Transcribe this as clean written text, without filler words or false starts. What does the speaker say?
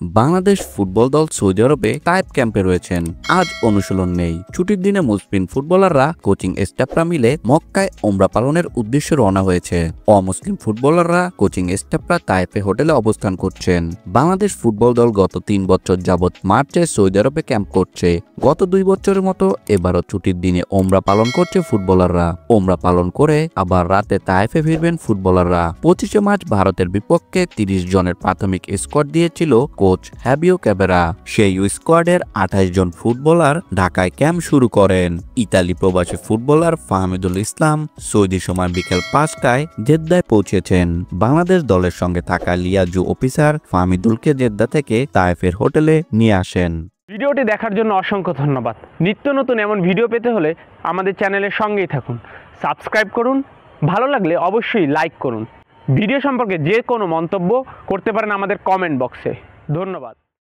Bangladesh football দল Saudi আরবে তায়েফ ক্যাম্পে রয়েছেন। আজ অনুশীলন নেই। ছুটির দিনে মুসলিম ফুটবলাররা কোচিং স্টাফরা মিলে মক্কায় ওমরা পালনের উদ্দেশ্যে রওনা হয়েছে। অমুসলিম ফুটবলাররা কোচিং স্টাফরা তায়েফে হোটেলে অবস্থান করছেন। বাংলাদেশ ফুটবল দল গত 3 বছর যাবৎ মার্চে সৌদি আরবে ক্যাম্প করছে। গত 2 বছরের মতো এবারও ছুটির দিনে ওমরা পালন করছে ফুটবলাররা। ওমরা পালন করে আবার রাতে তায়েফে ফিরবেন ফুটবলাররা। 25 মার্চ ভারতের বিপক্ষে 30 জনের প্রাথমিক স্কোয়াড দিয়েছিল কোচ হ্যাবিও ক্যাবেরা। সেই স্কোয়াডের 28 জন ফুটবলার ঢাকায় ক্যাম্প শুরু করেন। ইতালি প্রবাসী ফুটবলার ফাহমিদুল ইসলাম সৌদি সময় বিকেল 5টায় জেদ্দায় পৌঁছেছেন। বাংলাদেশ দলের সঙ্গে থাকা লিয়াজু অফিসার ফাহমিদুলকে জেদ্দা থেকে তায়েফের হোটেলে নিয়ে আসেন। ভিডিওটি দেখার জন্য অসংখ্য ধন্যবাদ। নিত্য নতুন এমন ভিডিও পেতে হলে আমাদের চ্যানেলের সঙ্গেই থাকুন, সাবস্ক্রাইব করুন, ভালো লাগলে অবশ্যই লাইক করুন। ভিডিও সম্পর্কে যে কোনো মন্তব্য করতে পারেন আমাদের কমেন্ট বক্সে। ধন্যবাদ।